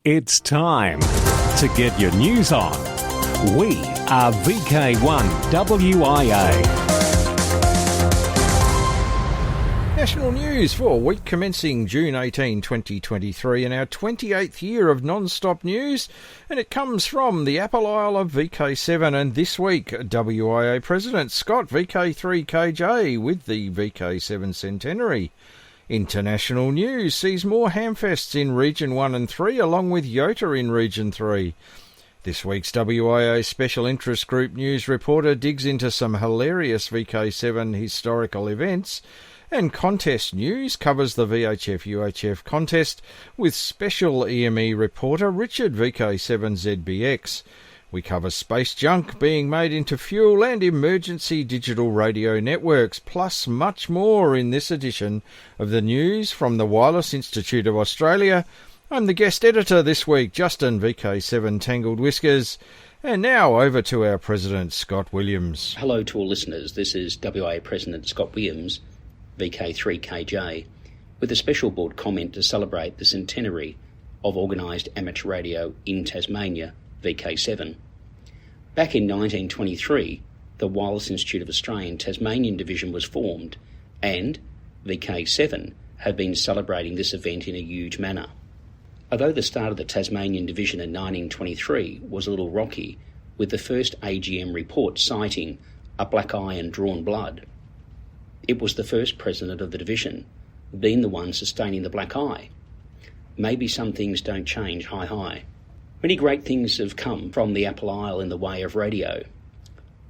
It's time to get your news on. We are VK1WIA. National news for week commencing June 18, 2023, in our 28th year of non-stop news, and it comes from the Apple Isle of VK7, and this week WIA President Scott VK3KJ with the VK7 centenary. International news sees more hamfests in Region 1 and 3 along with YOTA in Region 3. This week's WIA Special Interest Group news reporter digs into some hilarious VK7 historical events, and contest news covers the IOU HF contest with special EME reporter Richard VK7ZBX. We cover space junk being made into fuel and emergency digital radio networks, plus much more in this edition of the news from the Wireless Institute of Australia. I'm the guest editor this week, Justin VK7 Tangled Whiskers. And now over to our President, Scott Williams. Hello to all listeners. This is WIA President Scott Williams, VK3KJ, with a special board comment to celebrate the centenary of organised amateur radio in Tasmania, VK7. Back in 1923, the Wireless Institute of Australia Tasmanian Division was formed, and VK7 have been celebrating this event in a huge manner. Although the start of the Tasmanian Division in 1923 was a little rocky, with the first AGM report citing a black eye and drawn blood, it was the first president of the division being the one sustaining the black eye. Maybe some things don't change high. Many great things have come from the Apple Isle in the way of radio.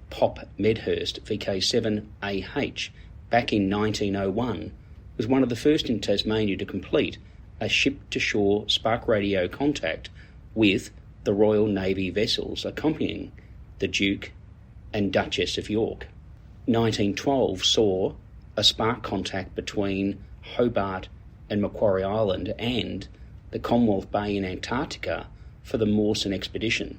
Pop Medhurst VK7AH back in 1901 was one of the first in Tasmania to complete a ship-to-shore spark radio contact with the Royal Navy vessels accompanying the Duke and Duchess of York. 1912 saw a spark contact between Hobart and Macquarie Island and the Commonwealth Bay in Antarctica for the Mawson expedition.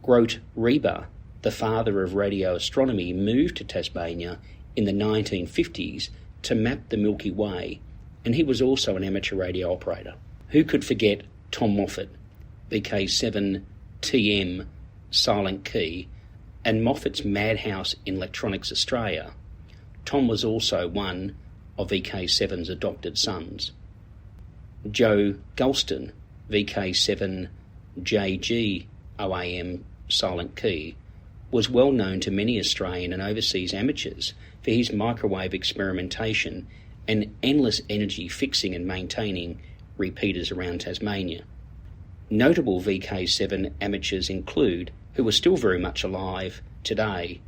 Grote Reber, the father of radio astronomy, moved to Tasmania in the 1950s to map the Milky Way, and he was also an amateur radio operator. Who could forget Tom Moffat, VK7TM Silent Key, and Moffat's Madhouse in Electronics Australia? Tom was also one of VK7's adopted sons. Joe Gulston, VK7JG-OAM Silent Key, was well known to many Australian and overseas amateurs for his microwave experimentation and endless energy fixing and maintaining repeaters around Tasmania. Notable VK7 amateurs include, who are still very much alive today,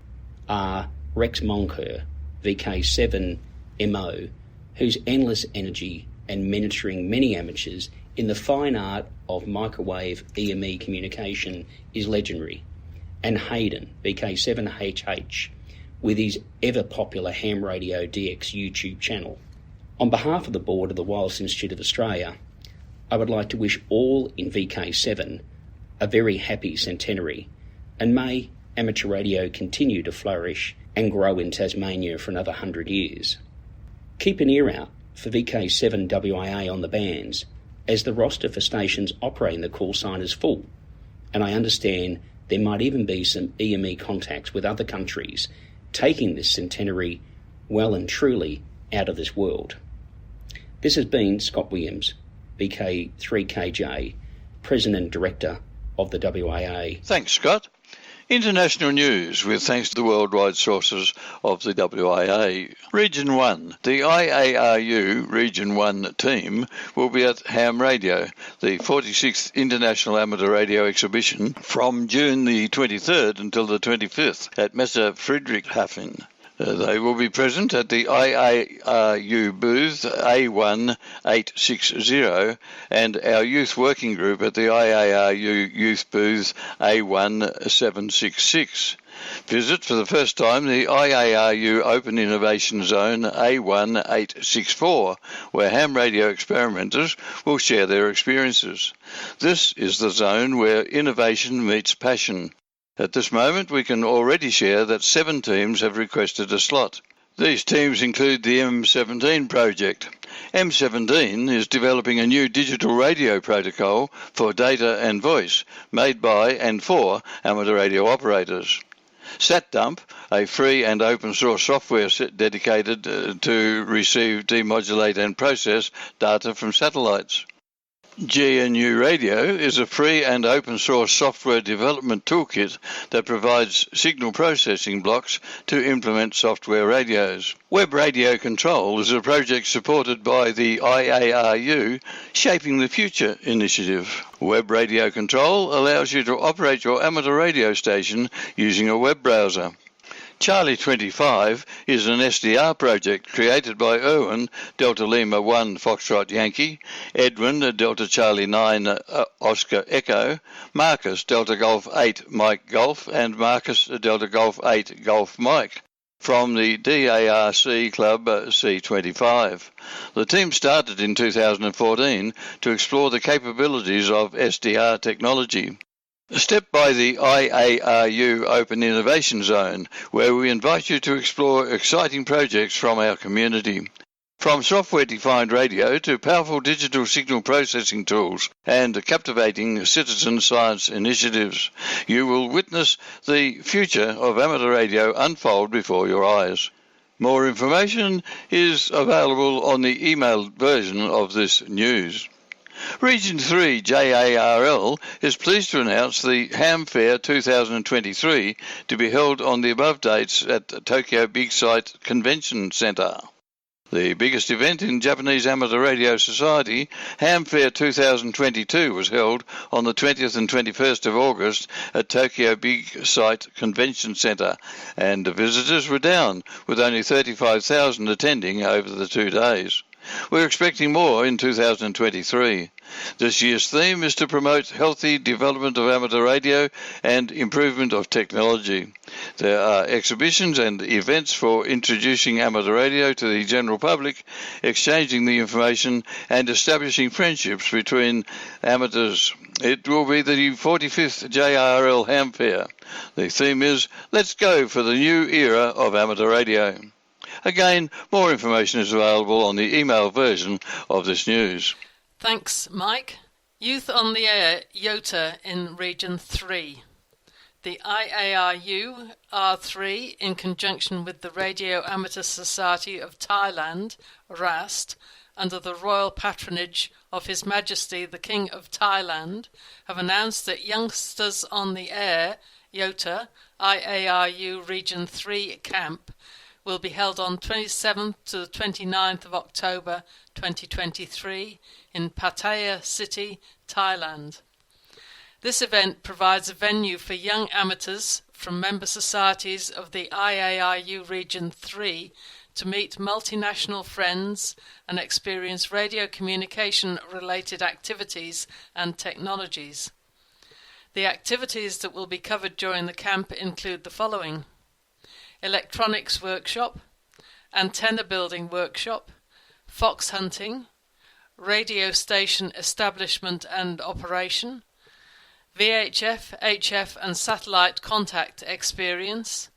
are Rex Moncur, VK7MO, whose endless energy and mentoring many amateurs in the fine art of microwave EME communication is legendary, and Hayden, VK7HH, with his ever-popular Ham Radio DX YouTube channel. On behalf of the board of the Wireless Institute of Australia, I would like to wish all in VK7 a very happy centenary, and may amateur radio continue to flourish and grow in Tasmania for another 100 years. Keep an ear out for VK7WIA on the bands, as the roster for stations operating the call sign is full, and I understand there might even be some EME contacts with other countries taking this centenary well and truly out of this world. This has been Scott Williams, VK3KJ, President and Director of the WIA. Thanks, Scott. International news with thanks to the worldwide sources of the WIA. Region 1. The IARU Region 1 team will be at Ham Radio, the 46th International Amateur Radio Exhibition, from June the 23rd until the 25th at Messe Friedrichshafen. They will be present at the IARU booth A1860 and our youth working group at the IARU youth booth A1766. Visit for the first time the IARU Open Innovation Zone A1864, where ham radio experimenters will share their experiences. This is the zone where innovation meets passion. At this moment, we can already share that 7 teams have requested a slot. These teams include the M17 project, M17 is developing a new digital radio protocol for data and voice made by and for amateur radio operators. SatDump, a free and open source software dedicated to receive, demodulate and process data from satellites. GNU Radio is a free and open source software development toolkit that provides signal processing blocks to implement software radios. Web Radio Control is a project supported by the IARU Shaping the Future initiative. Web Radio Control allows you to operate your amateur radio station using a web browser. Charlie 25 is an SDR project created by Erwin, Delta Lima 1 Foxtrot Yankee, Edwin, Delta Charlie 9 Oscar Echo, Marcus, Delta Golf 8 Mike Golf, and Marcus, Delta Golf 8 Golf Mike, from the DARC Club C25. The team started in 2014 to explore the capabilities of SDR technology. A step by the IARU Open Innovation Zone, where we invite you to explore exciting projects from our community. From software-defined radio to powerful digital signal processing tools and captivating citizen science initiatives, you will witness the future of amateur radio unfold before your eyes. More information is available on the emailed version of this news. Region 3 JARL is pleased to announce the Ham Fair 2023 to be held on the above dates at the Tokyo Big Sight Convention Centre. The biggest event in Japanese Amateur Radio Society, Ham Fair 2022, was held on the 20th and 21st of August at Tokyo Big Sight Convention Centre, and the visitors were down, with only 35,000 attending over the 2 days. We're expecting more in 2023. This year's theme is to promote healthy development of amateur radio and improvement of technology. There are exhibitions and events for introducing amateur radio to the general public, exchanging the information and establishing friendships between amateurs. It will be the 45th JRL Ham Fair. The theme is Let's Go for the New Era of Amateur Radio. Again, more information is available on the email version of this news. Thanks, Mike. Youth on the Air, YOTA in Region 3. The IARU R3, in conjunction with the Radio Amateur Society of Thailand, RAST, under the royal patronage of His Majesty the King of Thailand, have announced that Youngsters on the Air, YOTA, IARU Region 3 Camp, will be held on 27th to the 29th of October 2023 in Pattaya City, Thailand. This event provides a venue for young amateurs from member societies of the IARU Region 3 to meet multinational friends and experience radio communication-related activities and technologies. The activities that will be covered during the camp include the following: electronics workshop, antenna building workshop, fox hunting, radio station establishment and operation, VHF, HF and satellite contact experience,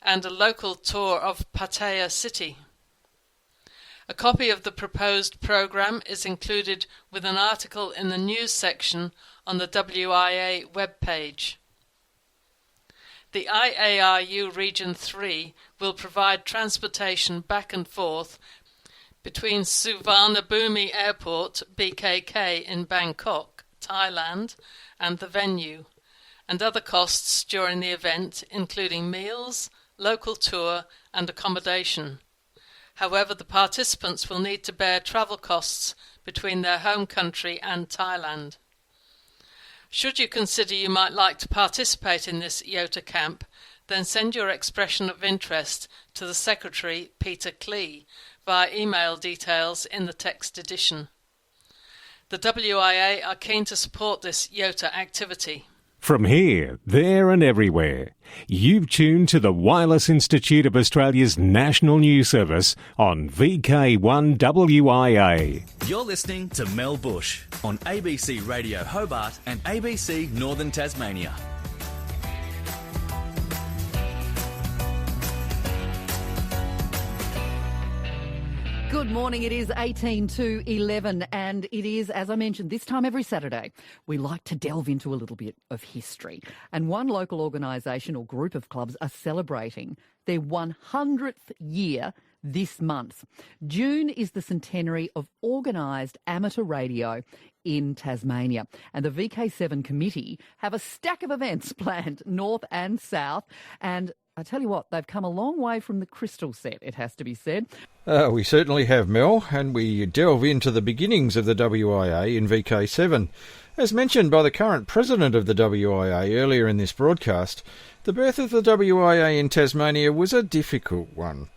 and a local tour of Pattaya City. A copy of the proposed programme is included with an article in the news section on the WIA webpage. The IARU Region 3 will provide transportation back and forth between Suvarnabhumi Airport, BKK, in Bangkok, Thailand, and the venue, and other costs during the event, including meals, local tour, and accommodation. However, the participants will need to bear travel costs between their home country and Thailand. Should you consider you might like to participate in this YOTA camp, then send your expression of interest to the Secretary, Peter Klee, via email details in the text edition. The WIA are keen to support this YOTA activity. From here, there and everywhere, you've tuned to the Wireless Institute of Australia's national news service on VK1WIA. You're listening to Mel Bush on ABC Radio Hobart and ABC Northern Tasmania. Good morning. It is 18 to 11 and it is, as I mentioned, this time every Saturday, we like to delve into a little bit of history. And one local organisation or group of clubs are celebrating their 100th year this month. June is the centenary of organised amateur radio in Tasmania. And the VK7 committee have a stack of events planned north and south. And I tell you what, they've come a long way from the crystal set, it has to be said. We certainly have, Mel, and we delve into the beginnings of the WIA in VK7. As mentioned by the current president of the WIA earlier in this broadcast, the birth of the WIA in Tasmania was a difficult one.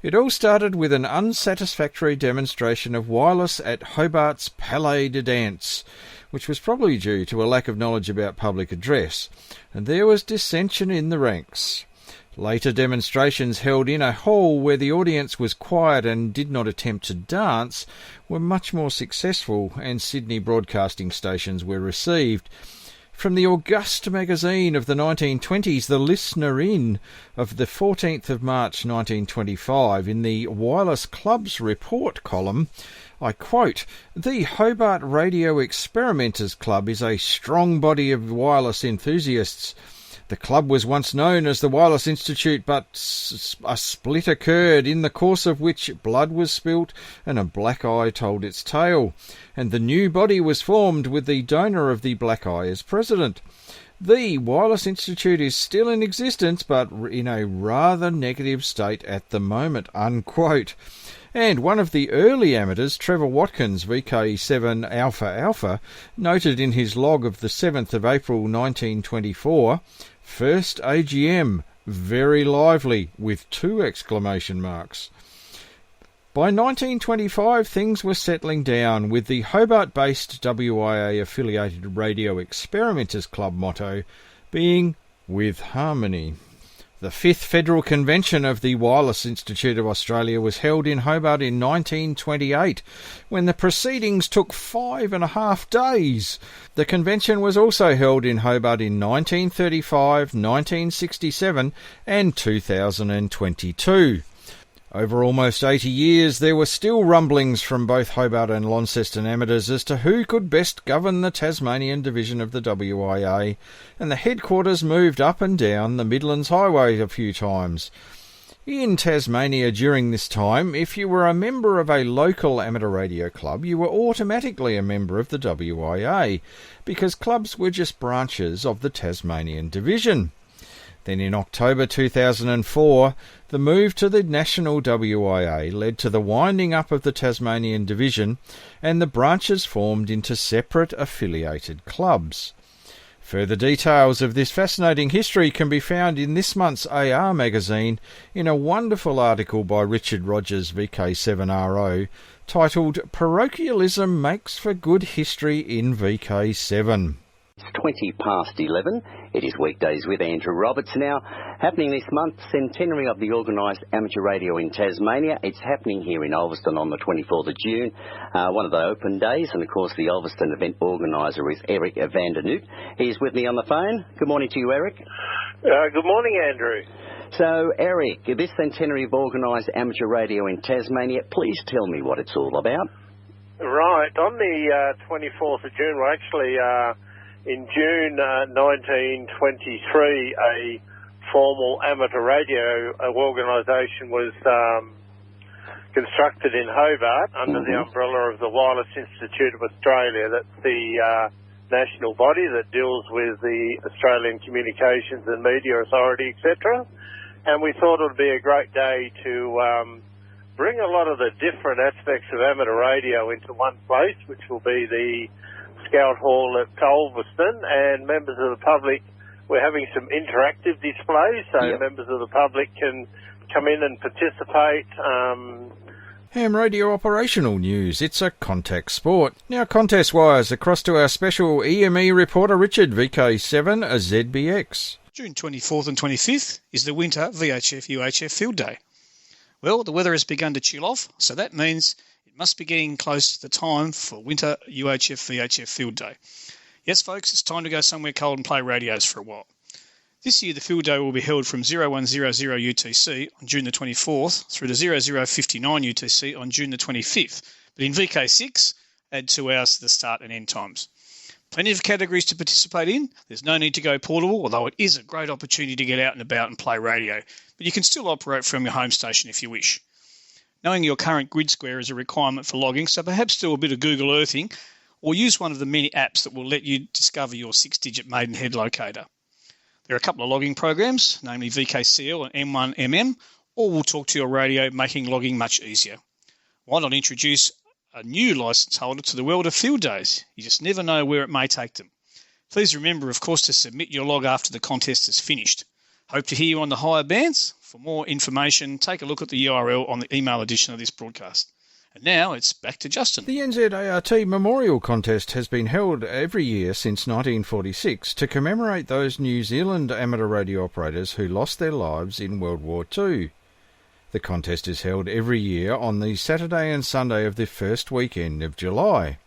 It all started with an unsatisfactory demonstration of wireless at Hobart's Palais de Dance, which was probably due to a lack of knowledge about public address, and there was dissension in the ranks. Later demonstrations held in a hall where the audience was quiet and did not attempt to dance were much more successful, and Sydney broadcasting stations were received. From the august magazine of the 1920s, the Listener In of the 14th of March 1925, in the Wireless Club's report column, I quote, "The Hobart Radio Experimenters Club is a strong body of wireless enthusiasts. The club was once known as the Wireless Institute, but a split occurred, in the course of which blood was spilt and a black eye told its tale, and the new body was formed with the donor of the black eye as president. The Wireless Institute is still in existence, but in a rather negative state at the moment," unquote. And one of the early amateurs, Trevor Watkins, VK7 Alpha Alpha, noted in his log of the 7th of April 1924, "First AGM, very lively," with 2 exclamation marks. By 1925, things were settling down, with the Hobart-based WIA-affiliated Radio Experimenters Club motto being "With Harmony." The 5th Federal Convention of the Wireless Institute of Australia was held in Hobart in 1928, when the proceedings took 5.5 days. The convention was also held in Hobart in 1935, 1967 and 2022. Over almost 80 years, there were still rumblings from both Hobart and Launceston amateurs as to who could best govern the Tasmanian division of the WIA, and the headquarters moved up and down the Midlands Highway a few times. In Tasmania during this time, if you were a member of a local amateur radio club, you were automatically a member of the WIA, because clubs were just branches of the Tasmanian division. Then in October 2004, the move to the national WIA led to the winding up of the Tasmanian division, and the branches formed into separate affiliated clubs. Further details of this fascinating history can be found in this month's AR magazine in a wonderful article by Richard Rogers, VK7RO, titled "Parochialism Makes for Good History in VK7." It's 20 past 11. It is Weekdays with Andrew Roberts. Now, happening this month, centenary of the organised amateur radio in Tasmania. It's happening here in Ulverston on the 24th of June, one of the open days. And, of course, the Ulverston event organiser is Eric van der Noot. He's with me on the phone. Good morning to you, Eric. Good morning, Andrew. So, Eric, this centenary of organised amateur radio in Tasmania, please tell me what it's all about. Right. On the 24th of June, we're actually... in June 1923, a formal amateur radio organisation was constructed in Hobart under the umbrella of the Wireless Institute of Australia. That's the national body that deals with the Australian Communications and Media Authority, etc. And we thought it would be a great day to bring a lot of the different aspects of amateur radio into one place, which will be the Scout Hall at Ulverston, and members of the public, we're having some interactive displays, so members of the public can come in and participate. Ham radio operational news. It's a contact sport. Now contest wires across to our special EME reporter Richard, VK7 ZBX. June 24th and 25th is the winter VHF UHF Field Day. Well, the weather has begun to chill off, so that means must be getting close to the time for winter UHF VHF Field Day. Yes, folks, it's time to go somewhere cold and play radios for a while. This year, the field day will be held from 0100 UTC on June the 24th through to 0059 UTC on June the 25th. But in VK6, add 2 hours to the start and end times. Plenty of categories to participate in. There's no need to go portable, although it is a great opportunity to get out and about and play radio. But you can still operate from your home station if you wish. Knowing your current grid square is a requirement for logging, so perhaps do a bit of Google Earthing or use one of the many apps that will let you discover your 6-digit Maidenhead locator. There are a couple of logging programs, namely VKCL and M1MM, all will talk to your radio, making logging much easier. Why not introduce a new licence holder to the world of field days? You just never know where it may take them. Please remember, of course, to submit your log after the contest is finished. Hope to hear you on the higher bands. For more information, take a look at the URL on the email edition of this broadcast. And now it's back to Justin. The NZART Memorial Contest has been held every year since 1946 to commemorate those New Zealand amateur radio operators who lost their lives in World War II. The contest is held every year on the Saturday and Sunday of the first weekend of July.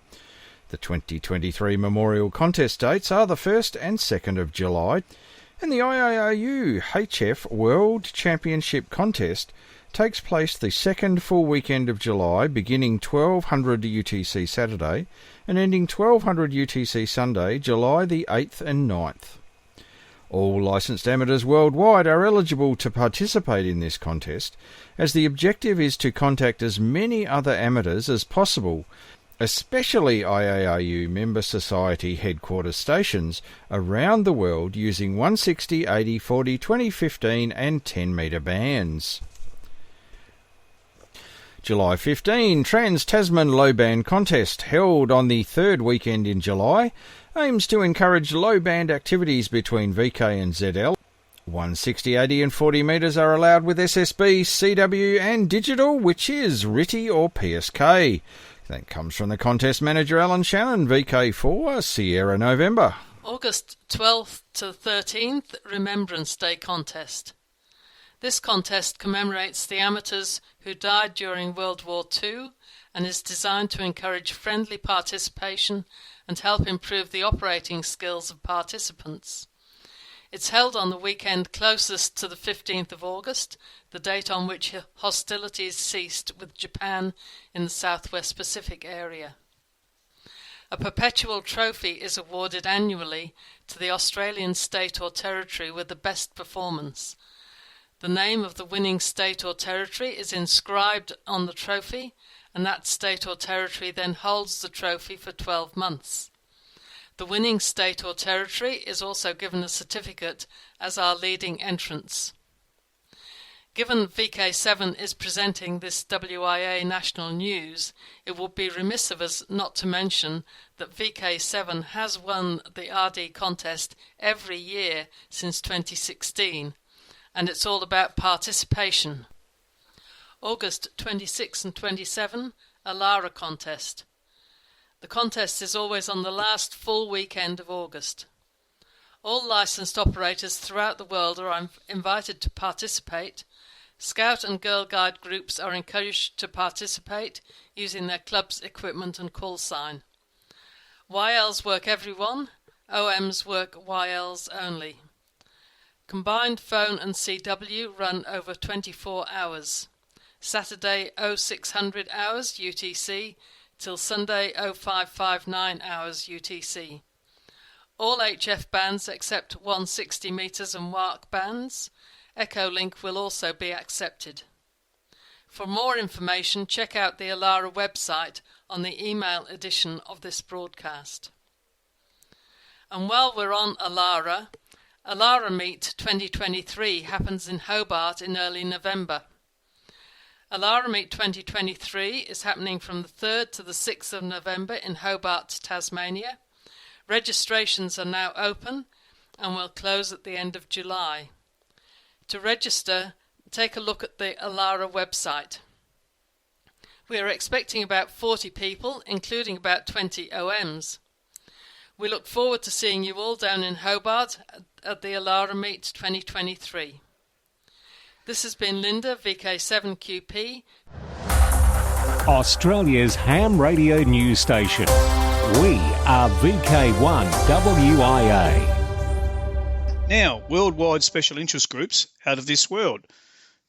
The 2023 Memorial Contest dates are the 1st and 2nd of July, and the IOU HF World Championship Contest takes place the second full weekend of July, beginning 1200 UTC Saturday and ending 1200 UTC Sunday, July the 8th and 9th. All licensed amateurs worldwide are eligible to participate in this contest, as the objective is to contact as many other amateurs as possible, especially IARU member society headquarters stations around the world using 160, 80, 40, 20, 15 and 10 metre bands. July 15, Trans-Tasman Low Band Contest, held on the third weekend in July, aims to encourage low band activities between VK and ZL. 160, 80 and 40 metres are allowed with SSB, CW and digital, which is RITI or PSK. That comes from the contest manager Alan Shannon, VK4, Sierra November. August 12th to 13th, Remembrance Day Contest. This contest commemorates the amateurs who died during World War II and is designed to encourage friendly participation and help improve the operating skills of participants. It's held on the weekend closest to the 15th of August, the date on which hostilities ceased with Japan in the Southwest Pacific area. A perpetual trophy is awarded annually to the Australian state or territory with the best performance. The name of the winning state or territory is inscribed on the trophy, and that state or territory then holds the trophy for 12 months. The winning state or territory is also given a certificate as our leading entrants. Given VK7 is presenting this WIA national news, it would be remiss of us not to mention that VK7 has won the RD contest every year since 2016. And it's all about participation. August 26 and 27, Alara Contest. The contest is always on the last full weekend of August. All licensed operators throughout the world are invited to participate. Scout and Girl Guide groups are encouraged to participate using their club's equipment and call sign. YLs work everyone, OMs work YLs only. Combined phone and CW run over 24 hours. Saturday 0600 hours UTC till Sunday 0559 hours UTC. All HF bands except 160 metres and WARC bands. Echolink will also be accepted. For more information, check out the Alara website on the email edition of this broadcast. And while we're on Alara, Alara Meet 2023 happens in Hobart in early November. Alara Meet 2023 is happening from the 3rd to the 6th of November in Hobart, Tasmania. Registrations are now open and will close at the end of July. To register, take a look at the Alara website. We are expecting about 40 people, including about 20 OMs. We look forward to seeing you all down in Hobart at the Alara Meet 2023. This has been Linda, VK7QP. Australia's ham radio news station. We are VK1WIA. Now, worldwide special interest groups out of this world.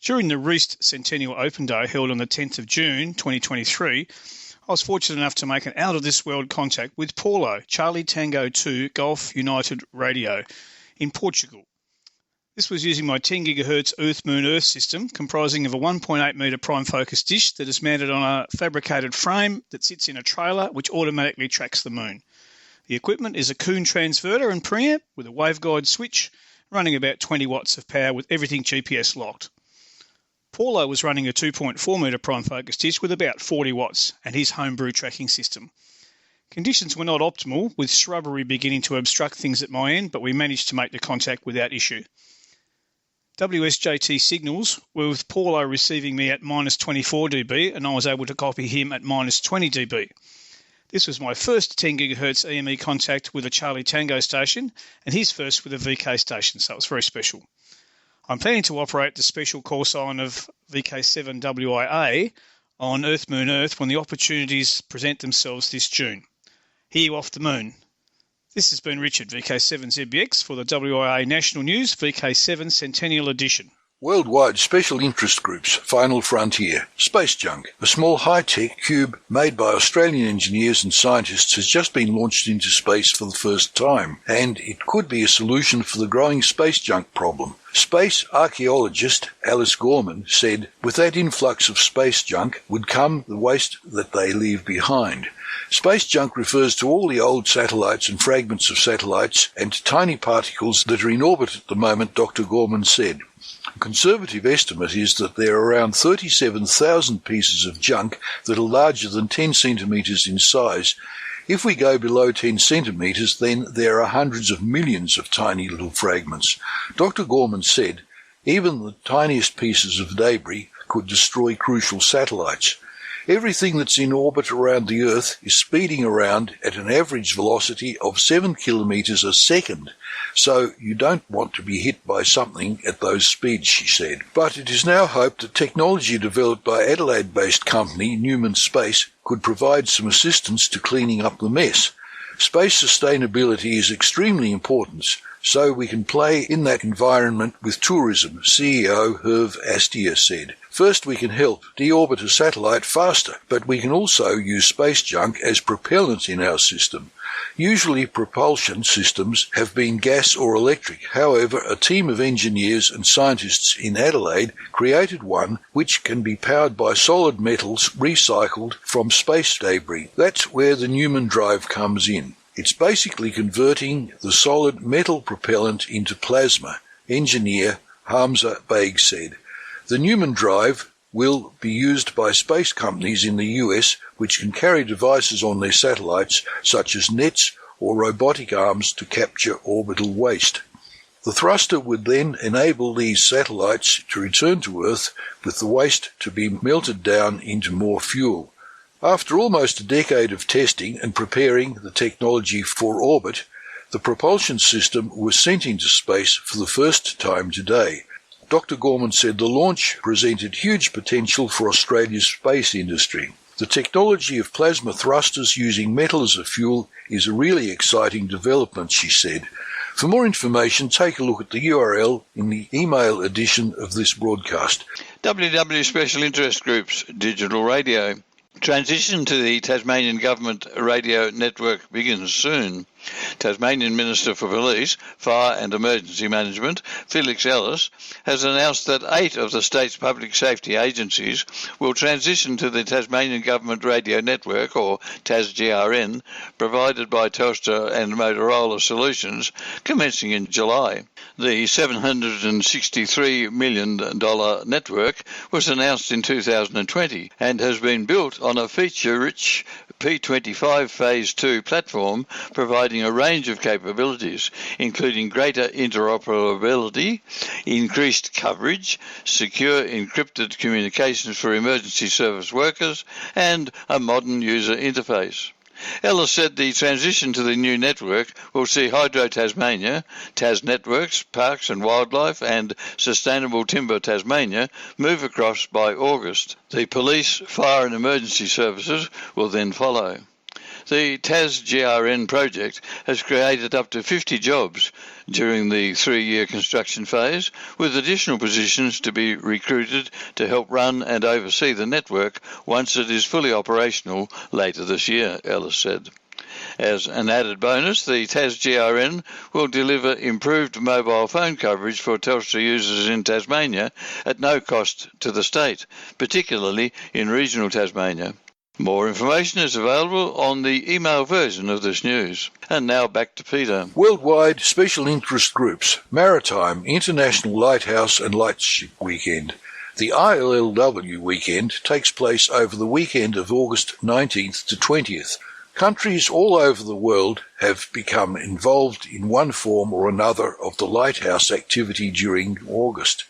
During the Reist Centennial Open Day held on the 10th of June 2023, I was fortunate enough to make an out-of-this-world contact with Paulo, Charlie Tango 2 Golf United Radio in Portugal. This was using my 10 GHz Earth-Moon-Earth system, comprising of a 1.8 metre prime focus dish that is mounted on a fabricated frame that sits in a trailer which automatically tracks the moon. The equipment is a Kuhn transverter and preamp with a waveguide switch running about 20 watts of power with everything GPS locked. Paulo was running a 2.4 metre prime focus dish with about 40 watts and his homebrew tracking system. Conditions were not optimal, with shrubbery beginning to obstruct things at my end, but we managed to make the contact without issue. WSJT signals were with Paulo receiving me at minus 24 dB and I was able to copy him at minus 20 dB. This was my first 10 GHz EME contact with a Charlie Tango station and his first with a VK station, so it was very special. I'm planning to operate the special call sign of VK1WIA on Earth Moon Earth when the opportunities present themselves this June. Hear you off the moon. This has been Richard, VK7ZBX, for the WIA National News VK7 Centennial Edition. Worldwide Special Interest Groups, Final Frontier, Space Junk, a small high-tech cube made by Australian engineers and scientists has just been launched into space for the first time, and it could be a solution for the growing space junk problem. Space archaeologist Alice Gorman said, with that influx of space junk would come the waste that they leave behind. Space junk refers to all the old satellites and fragments of satellites and tiny particles that are in orbit at the moment, Dr. Gorman said. A conservative estimate is that there are around 37,000 pieces of junk that are larger than 10 centimetres in size. If we go below 10 centimetres, then there are hundreds of millions of tiny little fragments. Dr. Gorman said, even the tiniest pieces of debris could destroy crucial satellites. Everything that's in orbit around the Earth is speeding around at an average velocity of 7 kilometres a second. So you don't want to be hit by something at those speeds, she said. But it is now hoped that technology developed by Adelaide-based company Newman Space could provide some assistance to cleaning up the mess. Space sustainability is extremely important, so we can play in that environment with tourism, CEO Herve Astia said. First, we can help deorbit a satellite faster, but we can also use space junk as propellant in our system. Usually propulsion systems have been gas or electric. However, a team of engineers and scientists in Adelaide created one which can be powered by solid metals recycled from space debris. That's where the Newman drive comes in. It's basically converting the solid metal propellant into plasma, engineer Hamza Baig said. The Newman drive will be used by space companies in the US which can carry devices on their satellites such as nets or robotic arms to capture orbital waste. The thruster would then enable these satellites to return to Earth with the waste to be melted down into more fuel. After almost a decade of testing and preparing the technology for orbit, the propulsion system was sent into space for the first time today. Dr. Gorman said the launch presented huge potential for Australia's space industry. The technology of plasma thrusters using metal as a fuel is a really exciting development, she said. For more information, take a look at the URL in the email edition of this broadcast. WW Special Interest Groups, Digital Radio. Transition to the Tasmanian Government radio network begins soon. Tasmanian Minister for Police, Fire and Emergency Management, Felix Ellis, has announced that 8 of the state's public safety agencies will transition to the Tasmanian Government Radio Network, or TasGRN, provided by Telstra and Motorola Solutions, commencing in July. The $763 million network was announced in 2020 and has been built on a feature-rich P25 Phase 2 platform, providing a range of capabilities, including greater interoperability, increased coverage, secure encrypted communications for emergency service workers, and a modern user interface. Ellis said the transition to the new network will see Hydro Tasmania, Tas Networks, Parks and Wildlife and Sustainable Timber Tasmania move across by August. The police, fire and emergency services will then follow. The TasGRN project has created up to 50 jobs during the 3-year construction phase, with additional positions to be recruited to help run and oversee the network once it is fully operational later this year, Ellis said. As an added bonus, the TasGRN will deliver improved mobile phone coverage for Telstra users in Tasmania at no cost to the state, particularly in regional Tasmania. More information is available on the email version of this news. And now back to Peter. Worldwide Special Interest Groups, Maritime, International Lighthouse and Lightship Weekend. The ILLW weekend takes place over the weekend of August 19th to 20th. Countries all over the world have become involved in one form or another of the Lighthouse activity during August.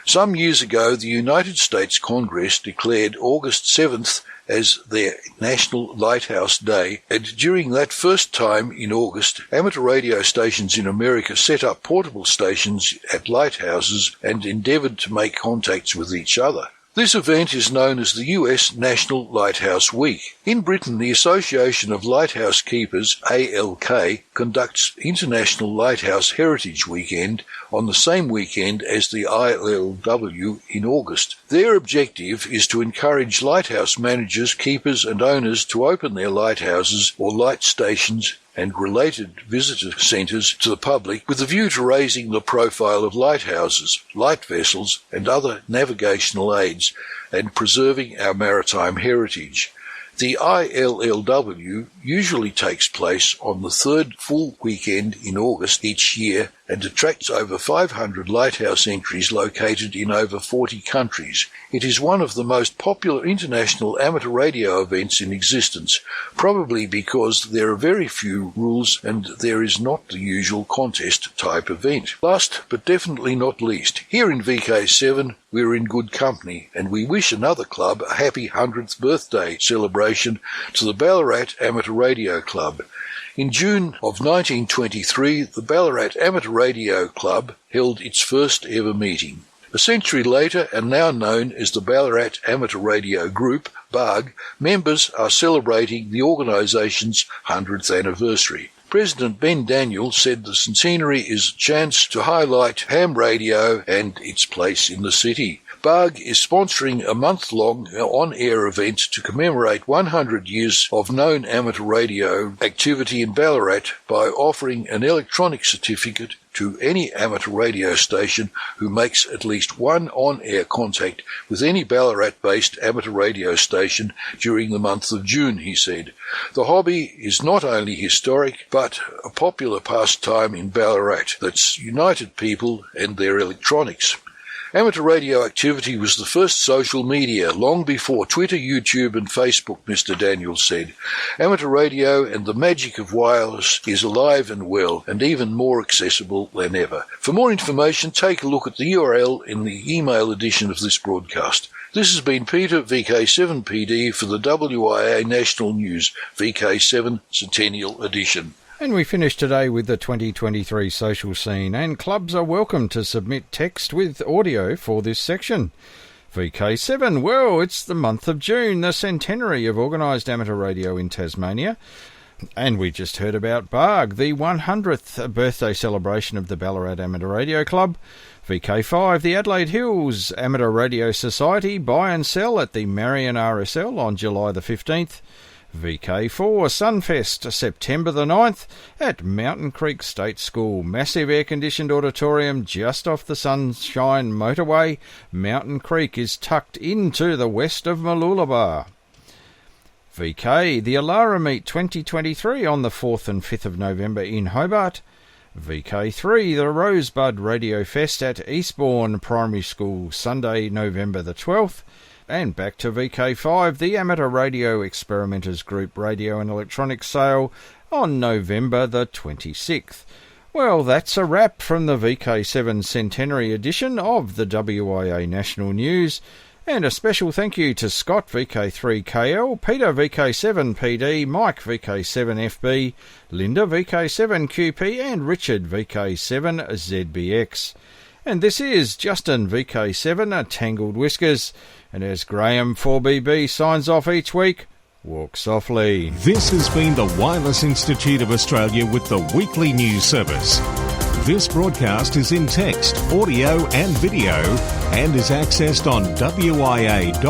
Some years ago, the United States Congress declared August 7th as their National Lighthouse Day, and during that first time in August, amateur radio stations in America set up portable stations at lighthouses and endeavoured to make contacts with each other. This event is known as the US National Lighthouse Week. In Britain, the Association of Lighthouse Keepers, ALK, conducts International Lighthouse Heritage Weekend on the same weekend as the ILLW in August. Their objective is to encourage lighthouse managers, keepers and owners to open their lighthouses or light stations and related visitor centres to the public with a view to raising the profile of lighthouses, light vessels and other navigational aids and preserving our maritime heritage. The ILLW usually takes place on the third full weekend in August each year and attracts over 500 lighthouse entries located in over 40 countries. It is one of the most popular international amateur radio events in existence, probably because there are very few rules and there is not the usual contest type event. Last but definitely not least, here in VK7 we're in good company and we wish another club a happy 100th birthday celebration to the Ballarat Amateur Radio Club. In June of 1923, the Ballarat Amateur Radio Club held its first ever meeting. A century later, and now known as the Ballarat Amateur Radio Group, BARG, members are celebrating the organisation's 100th anniversary. President Ben Daniel said the centenary is a chance to highlight ham radio and its place in the city. BARG is sponsoring a month-long on-air event to commemorate 100 years of known amateur radio activity in Ballarat by offering an electronic certificate to any amateur radio station who makes at least one on-air contact with any Ballarat-based amateur radio station during the month of June, he said. The hobby is not only historic, but a popular pastime in Ballarat that's united people and their electronics. Amateur radio activity was the first social media long before Twitter, YouTube and Facebook, Mr. Daniels said. Amateur radio and the magic of wireless is alive and well and even more accessible than ever. For more information, take a look at the URL in the email edition of this broadcast. This has been Peter, VK7PD, for the WIA National News, VK7 Centennial Edition. And we finish today with the 2023 social scene, and clubs are welcome to submit text with audio for this section. VK7, well, it's the month of June, the centenary of organised amateur radio in Tasmania. And we just heard about BARG, the 100th birthday celebration of the Ballarat Amateur Radio Club. VK5, the Adelaide Hills Amateur Radio Society buy and sell at the Marion RSL on July the 15th. VK4 Sunfest, September the 9th at Mountain Creek State School. Massive air-conditioned auditorium just off the Sunshine Motorway. Mountain Creek is tucked into the west of Mooloolaba. VK, the Alara Meet 2023 on the 4th and 5th of November in Hobart. VK3, the Rosebud Radio Fest at Eastbourne Primary School, Sunday, November the 12th. And back to VK5, the Amateur Radio Experimenters Group Radio and Electronics Sale on November the 26th. Well, that's a wrap from the VK7 Centenary edition of the WIA National News. And a special thank you to Scott VK3KL, Peter VK7PD, Mike VK7FB, Linda VK7QP and Richard VK7ZBX. And this is Justin VK7, Tangled Whiskers. And as Graham 4BB signs off each week, Walk softly. This has been the Wireless Institute of Australia with the weekly news service. This broadcast is in text, audio and video and is accessed on wia.org.au.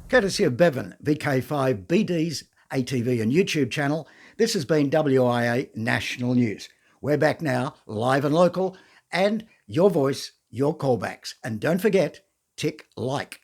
Courtesy of Bevan, VK5BD's ATV and YouTube channel, this has been WIA National News. We're back now, live and local, and your voice, your callbacks. And don't forget, tick like.